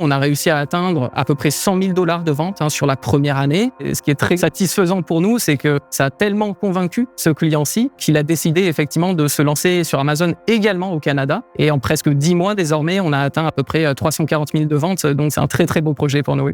On a réussi à atteindre à peu près $100 000 de vente sur la première année. Et ce qui est très satisfaisant pour nous, c'est que ça a tellement convaincu ce client-ci qu'il a décidé effectivement de se lancer sur Amazon également au Canada. Et en presque 10 mois désormais, on a atteint à peu près 340 000 de ventes. Donc c'est un très très beau projet pour nous. Oui.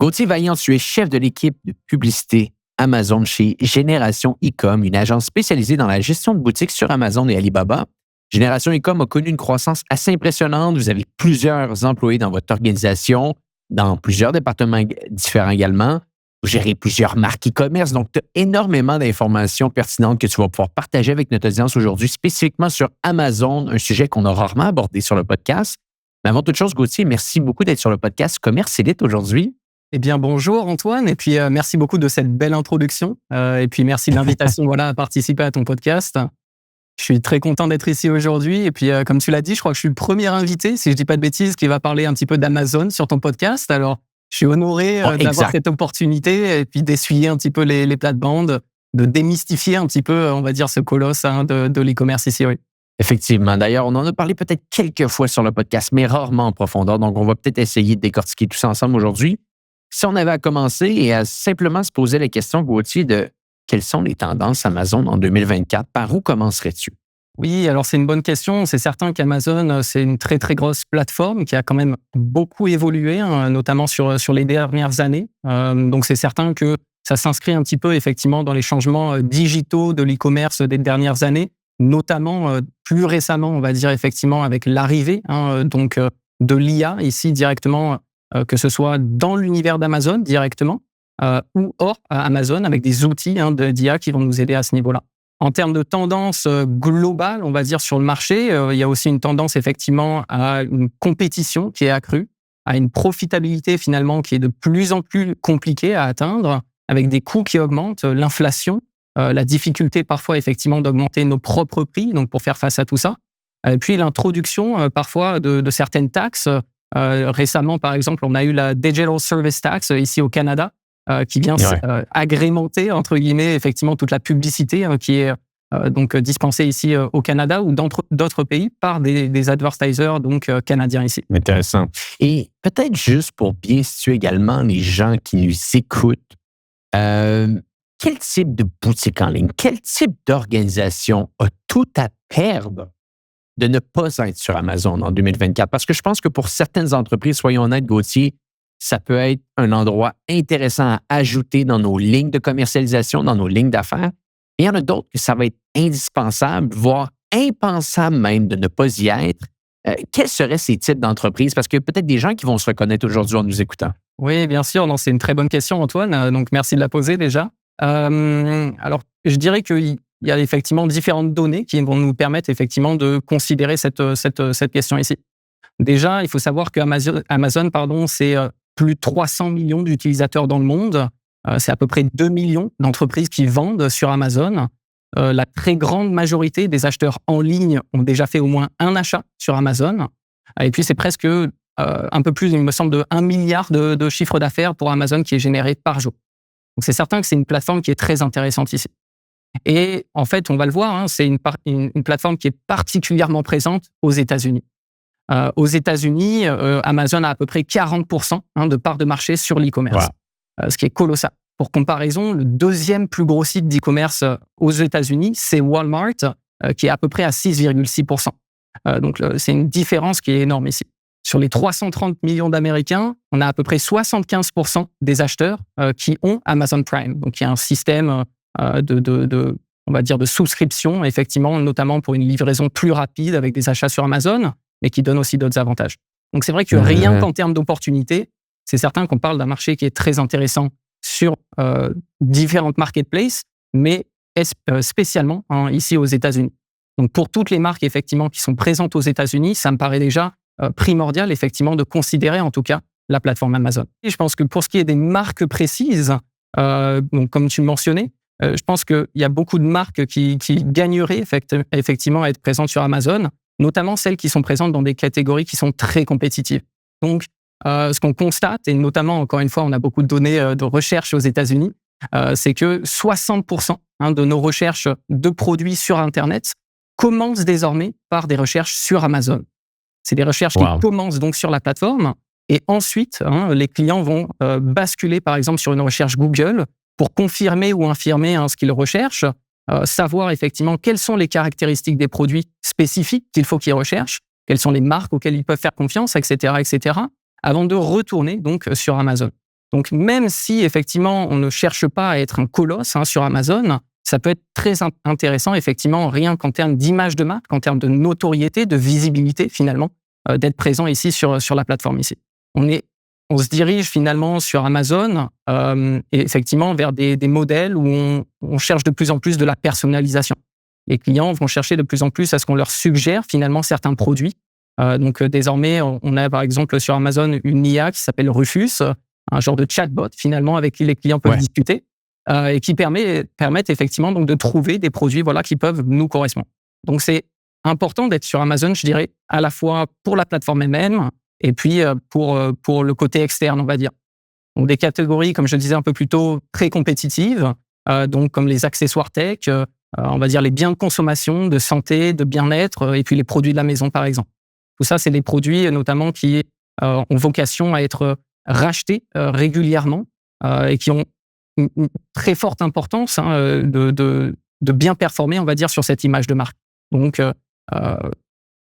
Gauthier Vaillant, tu es chef de l'équipe de publicité Amazon chez Génération E-com, une agence spécialisée dans la gestion de boutiques sur Amazon et Alibaba. Génération E-com a connu une croissance assez impressionnante. Vous avez plusieurs employés dans votre organisation, dans plusieurs départements différents également. Vous gérez plusieurs marques e-commerce. Donc, tu as énormément d'informations pertinentes que tu vas pouvoir partager avec notre audience aujourd'hui, spécifiquement sur Amazon, un sujet qu'on a rarement abordé sur le podcast. Mais avant toute chose, Gauthier, merci beaucoup d'être sur le podcast Commerce Élite aujourd'hui. Eh bien, bonjour Antoine, et puis merci beaucoup de cette belle introduction. Et puis merci de l'invitation à participer à ton podcast. Je suis très content d'être ici aujourd'hui. Et puis, comme tu l'as dit, je crois que je suis le premier invité, si je ne dis pas de bêtises, qui va parler un petit peu d'Amazon sur ton podcast. Alors, je suis honoré d'avoir cette opportunité et puis d'essuyer un petit peu les plates-bandes, de démystifier un petit peu, on va dire, ce colosse de l'e-commerce ici. Oui. Effectivement. D'ailleurs, on en a parlé peut-être quelques fois sur le podcast, mais rarement en profondeur. Donc, on va peut-être essayer de décortiquer tout ça ensemble aujourd'hui. Si on avait à commencer et à simplement se poser la question, Gauthier, de quelles sont les tendances Amazon en 2024, par où commencerais-tu? Oui, alors c'est une bonne question. C'est certain qu'Amazon, c'est une très, très grosse plateforme qui a quand même beaucoup évolué, notamment sur les dernières années. Donc, c'est certain que ça s'inscrit un petit peu, effectivement, dans les changements digitaux de l'e-commerce des dernières années, notamment plus récemment, on va dire, effectivement, avec l'arrivée de l'IA ici directement, que ce soit dans l'univers d'Amazon directement ou hors Amazon avec des outils d'IA qui vont nous aider à ce niveau-là. En termes de tendance globale, on va dire, sur le marché, il y a aussi une tendance effectivement à une compétition qui est accrue, à une profitabilité finalement qui est de plus en plus compliquée à atteindre, avec des coûts qui augmentent, l'inflation, la difficulté parfois effectivement d'augmenter nos propres prix, donc pour faire face à tout ça. Et puis l'introduction parfois de certaines taxes. Récemment, par exemple, on a eu la Digital Service Tax ici au Canada, qui vient agrémenter, entre guillemets, effectivement, toute la publicité qui est dispensée ici au Canada ou dans d'autres pays par des advertisers canadiens ici. Intéressant. Et peut-être juste pour bien situer également les gens qui nous écoutent, quel type de boutique en ligne, quel type d'organisation a tout à perdre de ne pas être sur Amazon en 2024? Parce que je pense que pour certaines entreprises, soyons honnêtes, Gauthier, ça peut être un endroit intéressant à ajouter dans nos lignes de commercialisation, dans nos lignes d'affaires. Et il y en a d'autres que ça va être indispensable, voire impensable même de ne pas y être. Quels seraient ces types d'entreprises? Parce qu'il y a peut-être des gens qui vont se reconnaître aujourd'hui en nous écoutant. Oui, bien sûr. Non, c'est une très bonne question, Antoine. Donc, merci de la poser déjà. Alors, je dirais qu'il y a effectivement différentes données qui vont nous permettre effectivement de considérer cette question ici. Déjà, il faut savoir que Amazon, c'est plus de 300 millions d'utilisateurs dans le monde. C'est à peu près 2 millions d'entreprises qui vendent sur Amazon. La très grande majorité des acheteurs en ligne ont déjà fait au moins un achat sur Amazon. Et puis, c'est presque un peu plus, il me semble, de 1 milliard de chiffre d'affaires pour Amazon qui est généré par jour. Donc, c'est certain que c'est une plateforme qui est très intéressante ici. Et en fait, on va le voir, c'est une plateforme qui est particulièrement présente aux États-Unis. Aux États-Unis, Amazon a à peu près 40% de part de marché sur l'e-commerce, ce qui est colossal. Pour comparaison, le deuxième plus gros site d'e-commerce aux États-Unis, c'est Walmart, qui est à peu près à 6,6%. Donc, c'est une différence qui est énorme ici. Sur les 330 millions d'Américains, on a à peu près 75% des acheteurs qui ont Amazon Prime. Donc, il y a un système on va dire de souscription, effectivement, notamment pour une livraison plus rapide avec des achats sur Amazon, mais qui donne aussi d'autres avantages. Donc, c'est vrai que rien qu'en termes d'opportunités, c'est certain qu'on parle d'un marché qui est très intéressant sur différentes marketplaces, mais spécialement ici aux États-Unis. Donc, pour toutes les marques, effectivement, qui sont présentes aux États-Unis, ça me paraît déjà primordial, effectivement, de considérer, en tout cas, la plateforme Amazon. Et je pense que pour ce qui est des marques précises, donc, comme tu le mentionnais, je pense qu'il y a beaucoup de marques qui gagneraient effectivement à être présentes sur Amazon, notamment celles qui sont présentes dans des catégories qui sont très compétitives. Donc, ce qu'on constate, et notamment, encore une fois, on a beaucoup de données de recherche aux États-Unis, c'est que 60% de nos recherches de produits sur Internet commencent désormais par des recherches sur Amazon. C'est des recherches qui Wow. commencent donc sur la plateforme et ensuite, les clients vont basculer par exemple sur une recherche Google pour confirmer ou infirmer ce qu'ils recherchent, savoir effectivement quelles sont les caractéristiques des produits spécifiques qu'il faut qu'ils recherchent, quelles sont les marques auxquelles ils peuvent faire confiance, etc., avant de retourner donc sur Amazon. Donc même si effectivement on ne cherche pas à être un colosse sur Amazon, ça peut être très intéressant effectivement rien qu'en termes d'image de marque, en termes de notoriété, de visibilité finalement, d'être présent ici sur la plateforme ici. On se dirige finalement sur Amazon et effectivement vers des modèles où on cherche de plus en plus de la personnalisation. Les clients vont chercher de plus en plus à ce qu'on leur suggère finalement certains produits. Donc désormais, on a par exemple sur Amazon une IA qui s'appelle Rufus, un genre de chatbot finalement avec qui les clients peuvent Ouais. discuter et qui permettent effectivement donc de trouver des produits voilà qui peuvent nous correspondre. Donc c'est important d'être sur Amazon, je dirais, à la fois pour la plateforme elle-même et puis pour le côté externe, on va dire. Donc des catégories, comme je le disais un peu plus tôt, très compétitives, donc comme les accessoires tech, on va dire les biens de consommation, de santé, de bien-être, et puis les produits de la maison, par exemple. Tout ça, c'est des produits notamment qui ont vocation à être rachetés régulièrement et qui ont une très forte importance de bien performer, on va dire, sur cette image de marque. Donc,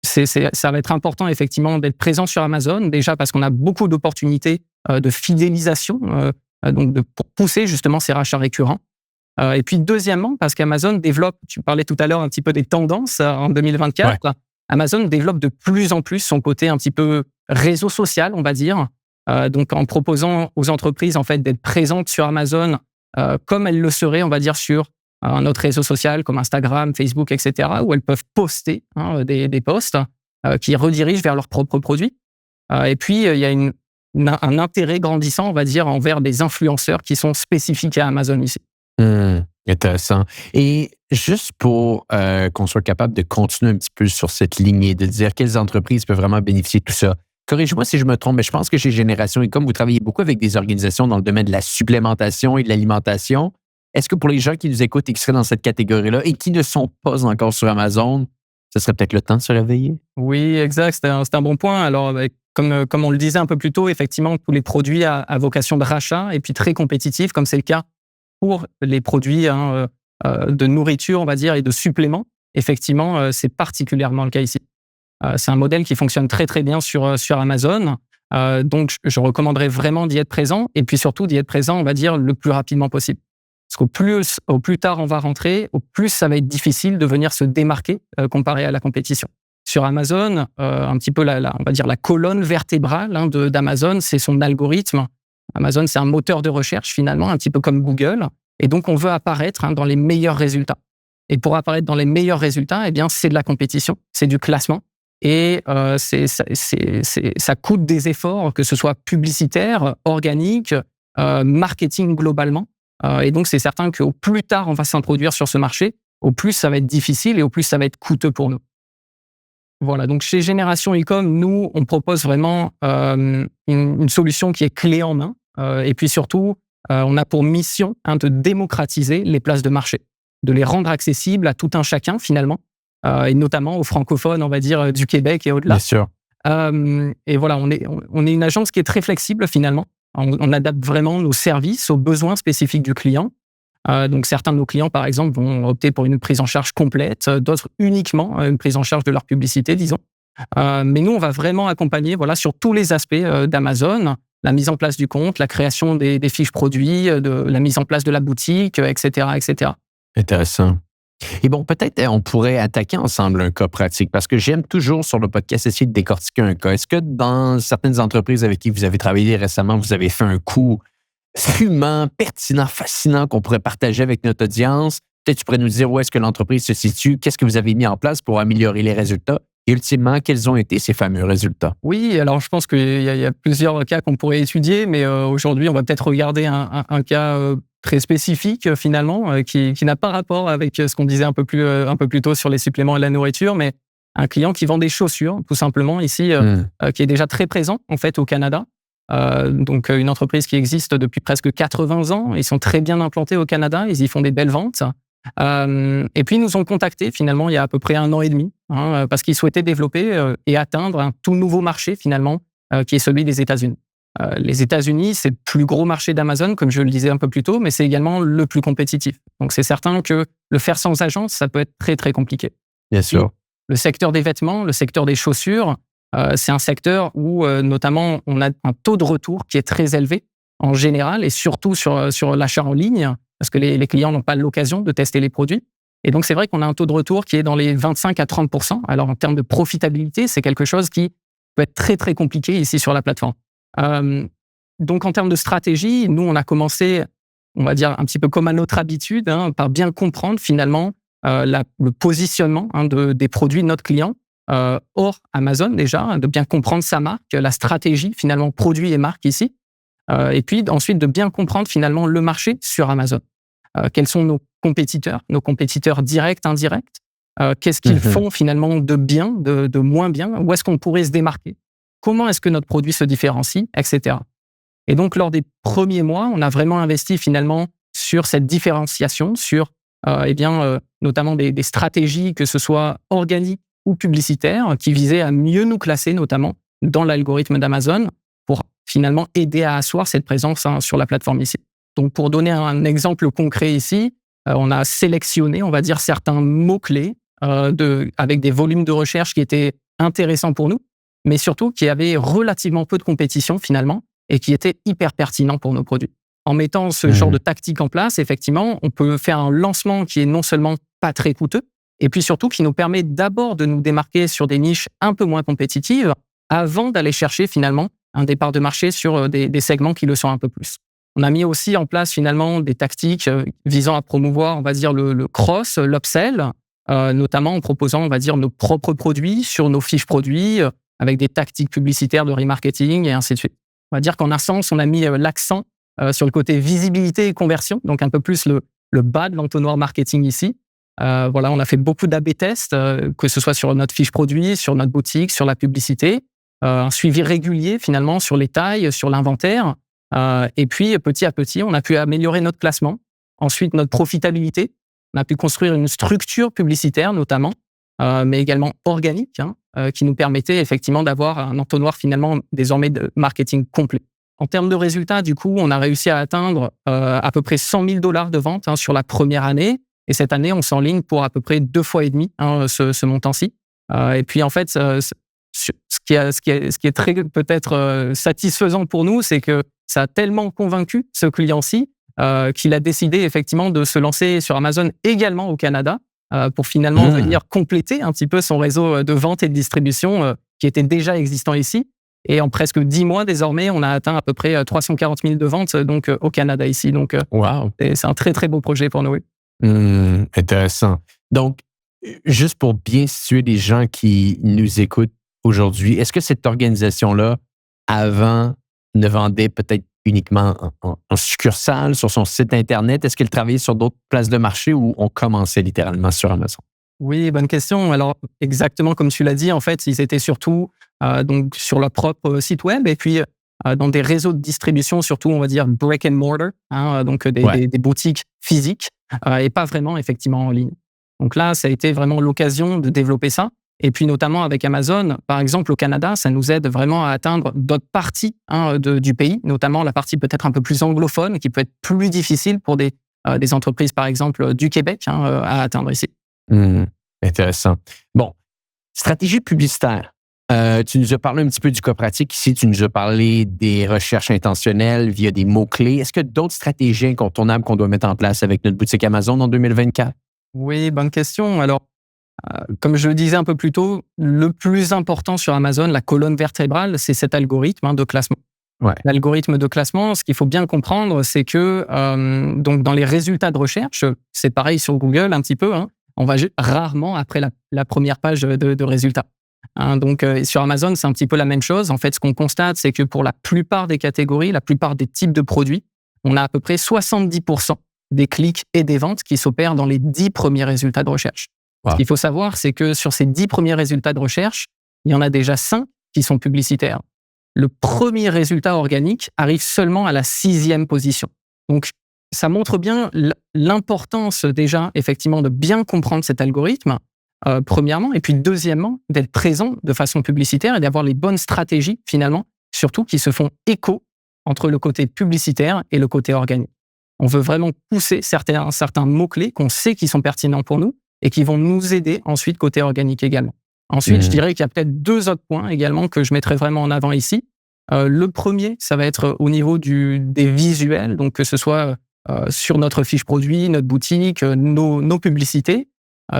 ça va être important effectivement d'être présent sur Amazon, déjà parce qu'on a beaucoup d'opportunités de fidélisation, pour pousser justement ces rachats récurrents. Et puis deuxièmement, parce qu'Amazon développe, tu parlais tout à l'heure un petit peu des tendances en 2024, Ouais. Amazon développe de plus en plus son côté un petit peu réseau social, on va dire, donc en proposant aux entreprises en fait d'être présentes sur Amazon comme elles le seraient, on va dire, sur un autre réseau social comme Instagram, Facebook, etc., où elles peuvent poster des posts qui redirigent vers leurs propres produits. Et puis, il y a un intérêt grandissant, on va dire, envers des influenceurs qui sont spécifiques à Amazon ici. Intéressant. Et juste pour qu'on soit capable de continuer un petit peu sur cette lignée, de dire quelles entreprises peuvent vraiment bénéficier de tout ça. Corrige-moi si je me trompe, mais je pense que chez Génération Ecom, vous travaillez beaucoup avec des organisations dans le domaine de la supplémentation et de l'alimentation. Est-ce que pour les gens qui nous écoutent et qui seraient dans cette catégorie-là et qui ne sont pas encore sur Amazon, ce serait peut-être le temps de se réveiller? Oui, exact, c'est un bon point. Alors, comme on le disait un peu plus tôt, effectivement, tous les produits à vocation de rachat et puis très compétitifs, comme c'est le cas pour les produits de nourriture, on va dire, et de suppléments, effectivement, c'est particulièrement le cas ici. C'est un modèle qui fonctionne très, très bien sur Amazon. Donc, je recommanderais vraiment d'y être présent et puis surtout d'y être présent, on va dire, le plus rapidement possible. Parce au plus tard on va rentrer, au plus ça va être difficile de venir se démarquer comparé à la compétition. Sur Amazon, un petit peu on va dire la colonne vertébrale d'Amazon, c'est son algorithme. Amazon, c'est un moteur de recherche finalement, un petit peu comme Google. Et donc, on veut apparaître dans les meilleurs résultats. Et pour apparaître dans les meilleurs résultats, eh bien, c'est de la compétition, c'est du classement. Et ça coûte des efforts, que ce soit publicitaire, organique, marketing globalement. Et donc, c'est certain qu'au plus tard on va s'introduire sur ce marché, au plus ça va être difficile et au plus ça va être coûteux pour nous. Voilà, donc chez Génération Ecom, nous, on propose vraiment une solution qui est clé en main. Et puis surtout, on a pour mission de démocratiser les places de marché, de les rendre accessibles à tout un chacun finalement, et notamment aux francophones, on va dire, du Québec et au-delà. Bien sûr. Et voilà, on est une agence qui est très flexible finalement. On adapte vraiment nos services aux besoins spécifiques du client. Donc certains de nos clients, par exemple, vont opter pour une prise en charge complète, d'autres uniquement une prise en charge de leur publicité, disons. Mais nous, on va vraiment accompagner sur tous les aspects d'Amazon, la mise en place du compte, la création des fiches produits, la mise en place de la boutique, etc., etc. Intéressant. Et bon, peut-être on pourrait attaquer ensemble un cas pratique parce que j'aime toujours sur le podcast essayer de décortiquer un cas. Est-ce que dans certaines entreprises avec qui vous avez travaillé récemment, vous avez fait un coup fumant, pertinent, fascinant qu'on pourrait partager avec notre audience? Peut-être tu pourrais nous dire où est-ce que l'entreprise se situe, qu'est-ce que vous avez mis en place pour améliorer les résultats et ultimement, quels ont été ces fameux résultats? Oui, alors je pense qu'il y a plusieurs cas qu'on pourrait étudier, mais aujourd'hui, on va peut-être regarder un cas très spécifique finalement, qui n'a pas rapport avec ce qu'on disait un peu plus tôt sur les suppléments et la nourriture, mais un client qui vend des chaussures, tout simplement, ici, qui est déjà très présent en fait au Canada. Donc une entreprise qui existe depuis presque 80 ans. Ils sont très bien implantés au Canada, ils y font des belles ventes. Et puis, ils nous ont contactés finalement il y a à peu près 1 an et demi, parce qu'ils souhaitaient développer et atteindre un tout nouveau marché finalement, qui est celui des États-Unis. Les États-Unis, c'est le plus gros marché d'Amazon, comme je le disais un peu plus tôt, mais c'est également le plus compétitif. Donc, c'est certain que le faire sans agence, ça peut être très, très compliqué. Bien Et sûr. le secteur des vêtements, le secteur des chaussures, c'est un secteur où, notamment, on a un taux de retour qui est très élevé en général et surtout sur l'achat en ligne, parce que les clients n'ont pas l'occasion de tester les produits. Et donc, c'est vrai qu'on a un taux de retour qui est dans les 25 à 30%. Alors, en termes de profitabilité, c'est quelque chose qui peut être très, très compliqué ici sur la plateforme. Donc, en termes de stratégie, nous, on a commencé, on va dire, un petit peu comme à notre habitude, par bien comprendre finalement le positionnement des produits de notre client hors Amazon déjà, de bien comprendre sa marque, la stratégie finalement produit et marque ici, et puis ensuite de bien comprendre finalement le marché sur Amazon. Quels sont nos compétiteurs directs, indirects, qu'est-ce qu'ils Mhm. font finalement de bien, de moins bien, où est-ce qu'on pourrait se démarquer, comment est-ce que notre produit se différencie, etc. Et donc, lors des premiers mois, on a vraiment investi finalement sur cette différenciation, sur notamment des stratégies, que ce soit organiques ou publicitaires, qui visaient à mieux nous classer, notamment dans l'algorithme d'Amazon, pour finalement aider à asseoir cette présence sur la plateforme ici. Donc, pour donner un exemple concret ici, on a sélectionné, on va dire, certains mots-clés avec des volumes de recherche qui étaient intéressants pour nous, mais surtout qui avaient relativement peu de compétition finalement et qui étaient hyper pertinents pour nos produits. En mettant ce genre de Mhm. tactique en place, effectivement, on peut faire un lancement qui est non seulement pas très coûteux, et puis surtout qui nous permet d'abord de nous démarquer sur des niches un peu moins compétitives avant d'aller chercher finalement un départ de marché sur des segments qui le sont un peu plus. On a mis aussi en place finalement des tactiques visant à promouvoir, on va dire, le cross, l'upsell, notamment en proposant, on va dire, nos propres produits sur nos fiches produits, avec des tactiques publicitaires de remarketing et ainsi de suite. On va dire qu'en un sens, on a mis l'accent sur le côté visibilité et conversion, donc un peu plus le bas de l'entonnoir marketing ici. Voilà, on a fait beaucoup d'A/B tests, que ce soit sur notre fiche produit, sur notre boutique, sur la publicité, un suivi régulier finalement sur les tailles, sur l'inventaire. Et puis, petit à petit, on a pu améliorer notre classement. Ensuite, notre profitabilité. On a pu construire une structure publicitaire notamment, mais également organique, qui nous permettait effectivement d'avoir un entonnoir finalement désormais de marketing complet. En termes de résultats, du coup, on a réussi à atteindre à peu près 100 000 $ de vente sur la première année. Et cette année, on s'enligne pour à peu près 2 fois et demi ce montant-ci. Et puis en fait, ce qui est très peut-être satisfaisant pour nous, c'est que ça a tellement convaincu ce client-ci qu'il a décidé effectivement de se lancer sur Amazon également au Canada pour finalement Mhm. venir compléter un petit peu son réseau de vente et de distribution qui était déjà existant ici. Et en presque 10 mois, désormais, on a atteint à peu près 340 000 de ventes donc, au Canada ici. Donc, Wow. c'est un très, très beau projet pour nous. Oui. Intéressant. Donc, juste pour bien situer les gens qui nous écoutent aujourd'hui, est-ce que cette organisation-là, avant, ne vendait peut-être uniquement en succursale sur son site Internet? Est-ce qu'elle travaillait sur d'autres places de marché ou on commençait littéralement sur Amazon? Oui, bonne question. Alors, exactement comme tu l'as dit, en fait, ils étaient surtout donc sur leur propre site web et puis dans des réseaux de distribution, surtout, on va dire, brick and mortar, donc Ouais. des boutiques physiques et pas vraiment, effectivement, en ligne. Donc là, ça a été vraiment l'occasion de développer ça. Et puis, notamment avec Amazon, par exemple, au Canada, ça nous aide vraiment à atteindre d'autres parties du pays, notamment la partie peut-être un peu plus anglophone, qui peut être plus difficile pour des entreprises, par exemple, du Québec, à atteindre ici. Hmm. Intéressant. Bon, stratégie publicitaire. Tu nous as parlé un petit peu du cas pratique ici. Tu nous as parlé des recherches intentionnelles via des mots-clés. Est-ce qu'il y a d'autres stratégies incontournables qu'on doit mettre en place avec notre boutique Amazon en 2024? Oui, bonne question. Alors, comme je le disais un peu plus tôt, le plus important sur Amazon, la colonne vertébrale, c'est cet algorithme de classement. Ouais. L'algorithme de classement, ce qu'il faut bien comprendre, c'est que donc dans les résultats de recherche, c'est pareil sur Google un petit peu, on va rarement après la première page de résultats. Donc sur Amazon, c'est un petit peu la même chose. En fait, ce qu'on constate, c'est que pour la plupart des catégories, la plupart des types de produits, on a à peu près 70% des clics et des ventes qui s'opèrent dans les 10 premiers résultats de recherche. Ce Wow. qu'il faut savoir, c'est que sur ces 10 premiers résultats de recherche, il y en a déjà 5 qui sont publicitaires. Le premier résultat organique arrive seulement à la 6e position. Donc, ça montre bien l'importance déjà, effectivement, de bien comprendre cet algorithme, premièrement, et puis deuxièmement, d'être présent de façon publicitaire et d'avoir les bonnes stratégies, finalement, surtout qui se font écho entre le côté publicitaire et le côté organique. On veut vraiment pousser certains mots-clés qu'on sait qui sont pertinents pour nous et qui vont nous aider ensuite côté organique également. Ensuite, je dirais qu'il y a peut-être 2 autres points également que je mettrais vraiment en avant ici. Le premier, ça va être au niveau des visuels, donc que ce soit sur notre fiche produit, notre boutique, nos publicités,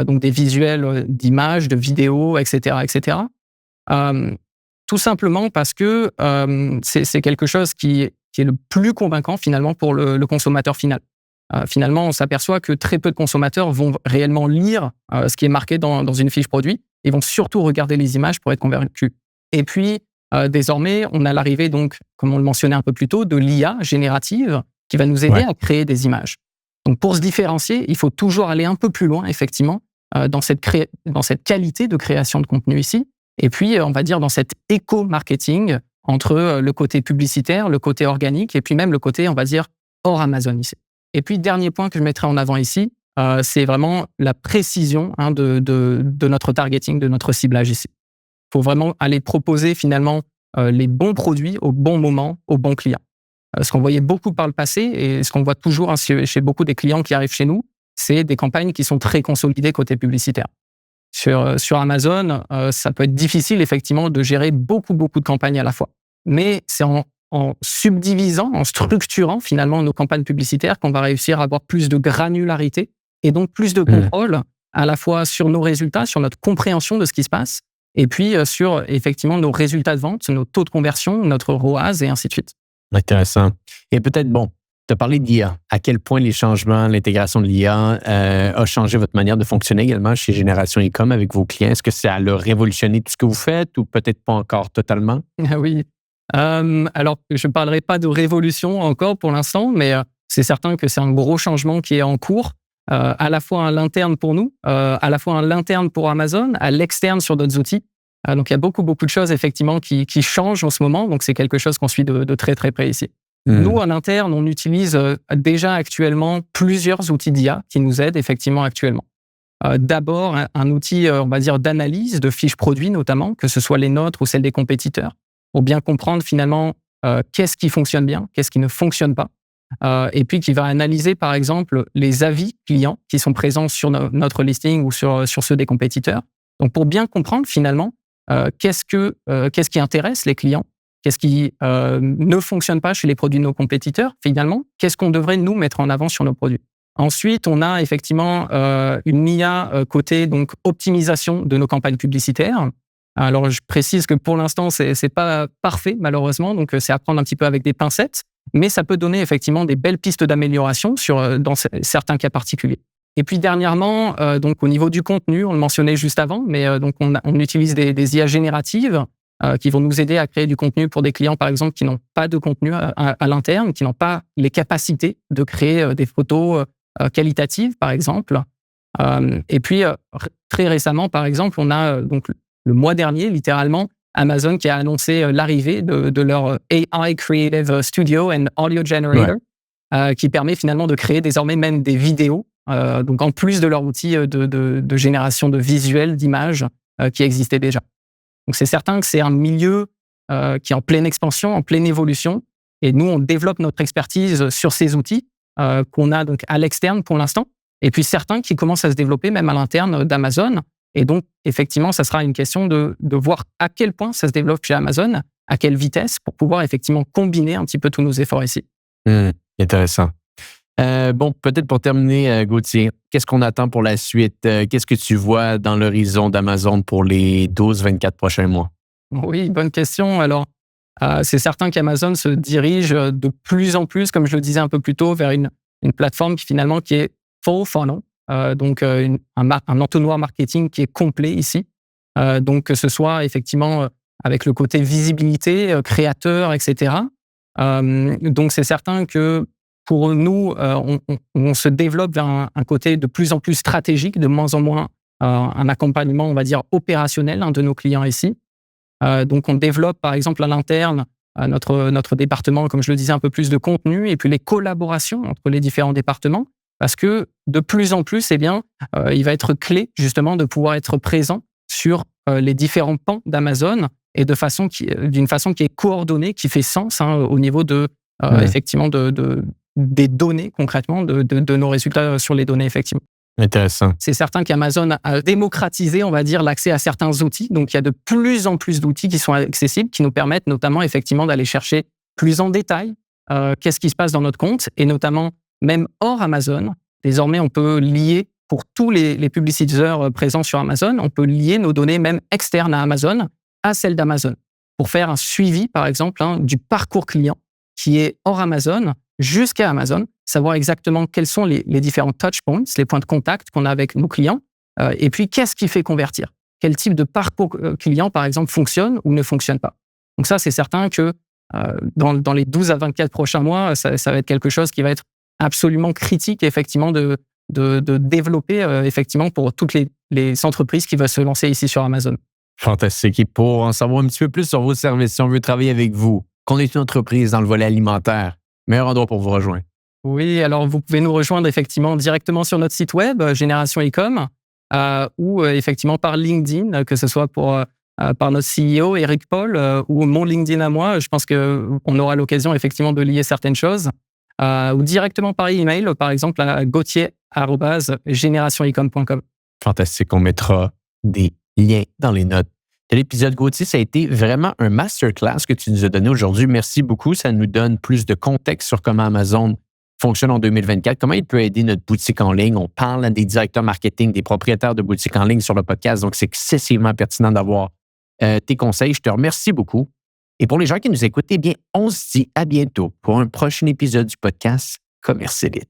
donc des visuels d'images, de vidéos, etc., etc. Tout simplement parce que c'est quelque chose qui est le plus convaincant finalement pour le consommateur final. Finalement, on s'aperçoit que très peu de consommateurs vont réellement lire ce qui est marqué dans une fiche produit. Ils vont surtout regarder les images pour être convaincus. Et puis, désormais, on a l'arrivée, donc, comme on le mentionnait un peu plus tôt, de l'IA générative qui va nous aider à créer des images. Donc, pour se différencier, il faut toujours aller un peu plus loin, effectivement, dans cette qualité de création de contenu ici. Et puis, on va dire dans cet éco-marketing entre le côté publicitaire, le côté organique, et puis même le côté, on va dire, hors Amazon ici. Et puis, dernier point que je mettrai en avant ici, c'est vraiment la précision de notre targeting, de notre ciblage ici. Il faut vraiment aller proposer finalement les bons produits au bon moment, aux bons clients. Ce qu'on voyait beaucoup par le passé et ce qu'on voit toujours chez beaucoup des clients qui arrivent chez nous, c'est des campagnes qui sont très consolidées côté publicitaire. Sur Amazon, ça peut être difficile effectivement de gérer beaucoup de campagnes à la fois. Mais c'est en subdivisant, en structurant finalement nos campagnes publicitaires qu'on va réussir à avoir plus de granularité et donc plus de contrôle à la fois sur nos résultats, sur notre compréhension de ce qui se passe et puis sur effectivement nos résultats de vente, nos taux de conversion, notre ROAS et ainsi de suite. Intéressant. Et peut-être, tu as parlé d'IA. À quel point les changements, l'intégration de l'IA a changé votre manière de fonctionner également chez Génération E-com avec vos clients? Est-ce que ça a révolutionné tout ce que vous faites ou peut-être pas encore totalement? Oui. Alors, je ne parlerai pas de révolution encore pour l'instant, mais c'est certain que c'est un gros changement qui est en cours, à la fois à l'interne pour nous, à la fois à l'interne pour Amazon, à l'externe sur d'autres outils. Donc, il y a beaucoup de choses effectivement qui changent en ce moment. Donc, c'est quelque chose qu'on suit de très près ici. Nous, à l'interne, on utilise déjà actuellement plusieurs outils d'IA qui nous aident effectivement actuellement. D'abord, un outil, on va dire, d'analyse de fiches produits notamment, que ce soit les nôtres ou celles des compétiteurs, pour bien comprendre finalement qu'est-ce qui fonctionne bien, qu'est-ce qui ne fonctionne pas, et puis qui va analyser par exemple les avis clients qui sont présents sur notre listing ou sur ceux des compétiteurs. Donc pour bien comprendre finalement qu'est-ce qui intéresse les clients, qu'est-ce qui ne fonctionne pas chez les produits de nos compétiteurs finalement, qu'est-ce qu'on devrait nous mettre en avant sur nos produits. Ensuite, on a effectivement une IA côté donc optimisation de nos campagnes publicitaires. Alors, je précise que pour l'instant, c'est pas parfait, malheureusement, donc c'est à prendre un petit peu avec des pincettes, mais ça peut donner effectivement des belles pistes d'amélioration dans certains cas particuliers. Et puis dernièrement, donc au niveau du contenu, on le mentionnait juste avant, mais donc on utilise des IA génératives qui vont nous aider à créer du contenu pour des clients, par exemple, qui n'ont pas de contenu à l'interne, qui n'ont pas les capacités de créer des photos qualitatives, par exemple. Et puis, très récemment, par exemple, on a donc le mois dernier, littéralement, Amazon qui a annoncé l'arrivée de leur AI Creative Studio and Audio Generator, qui permet finalement de créer désormais même des vidéos, donc en plus de leur outil de génération de visuels, d'images qui existait déjà. Donc c'est certain que c'est un milieu qui est en pleine expansion, en pleine évolution, et nous, on développe notre expertise sur ces outils qu'on a donc à l'externe pour l'instant, et puis certains qui commencent à se développer même à l'interne d'Amazon. Et donc, effectivement, ça sera une question de voir à quel point ça se développe chez Amazon, à quelle vitesse, pour pouvoir effectivement combiner un petit peu tous nos efforts ici. Intéressant. Peut-être pour terminer, Gauthier, qu'est-ce qu'on attend pour la suite? Qu'est-ce que tu vois dans l'horizon d'Amazon pour les 12-24 prochains mois? Oui, bonne question. Alors, c'est certain qu'Amazon se dirige de plus en plus, comme je le disais un peu plus tôt, vers une plateforme qui est full funnel. Donc un entonnoir marketing qui est complet ici. Donc que ce soit effectivement avec le côté visibilité, créateur, etc. Donc c'est certain que pour nous, on se développe vers un côté de plus en plus stratégique, de moins en moins un accompagnement, on va dire, opérationnel de nos clients ici. Donc on développe par exemple à l'interne notre département, comme je le disais, un peu plus de contenu et puis les collaborations entre les différents départements. Parce que de plus en plus, il va être clé justement de pouvoir être présent sur les différents pans d'Amazon et d'une façon qui est coordonnée, qui fait sens au niveau de effectivement des données concrètement, de nos résultats sur les données effectivement. Intéressant. C'est certain qu'Amazon a démocratisé, on va dire, l'accès à certains outils. Donc, il y a de plus en plus d'outils qui sont accessibles, qui nous permettent notamment effectivement d'aller chercher plus en détail qu'est-ce qui se passe dans notre compte et notamment même hors Amazon. Désormais, on peut lier pour tous les publicitaires présents sur Amazon, on peut lier nos données même externes à Amazon à celles d'Amazon pour faire un suivi, par exemple, du parcours client qui est hors Amazon jusqu'à Amazon, savoir exactement quels sont les différents touch points, les points de contact qu'on a avec nos clients, et puis qu'est-ce qui fait convertir. Quel type de parcours client, par exemple, fonctionne ou ne fonctionne pas. Donc ça, c'est certain que dans les 12 à 24 prochains mois, ça va être quelque chose qui va être absolument critique, effectivement, de développer, effectivement, pour toutes les entreprises qui veulent se lancer ici sur Amazon. Fantastique. Et pour en savoir un petit peu plus sur vos services, si on veut travailler avec vous, qu'on est une entreprise dans le volet alimentaire, meilleur endroit pour vous rejoindre. Oui, alors vous pouvez nous rejoindre effectivement directement sur notre site web, Génération Ecom, ou effectivement par LinkedIn, que ce soit par notre CEO, Eric Paul, ou mon LinkedIn à moi. Je pense qu'on aura l'occasion effectivement de lier certaines choses. Ou directement par email, par exemple à gauthier@generationecom.com. Fantastique. On mettra des liens dans les notes de l'épisode. Gauthier, ça a été vraiment un masterclass que tu nous as donné aujourd'hui. Merci beaucoup. Ça nous donne plus de contexte sur comment Amazon fonctionne en 2024, comment il peut aider notre boutique en ligne. On parle à des directeurs marketing, des propriétaires de boutiques en ligne sur le podcast, donc c'est excessivement pertinent d'avoir tes conseils. Je te remercie beaucoup. Et pour les gens qui nous écoutent, eh bien, on se dit à bientôt pour un prochain épisode du podcast Commerce Élite.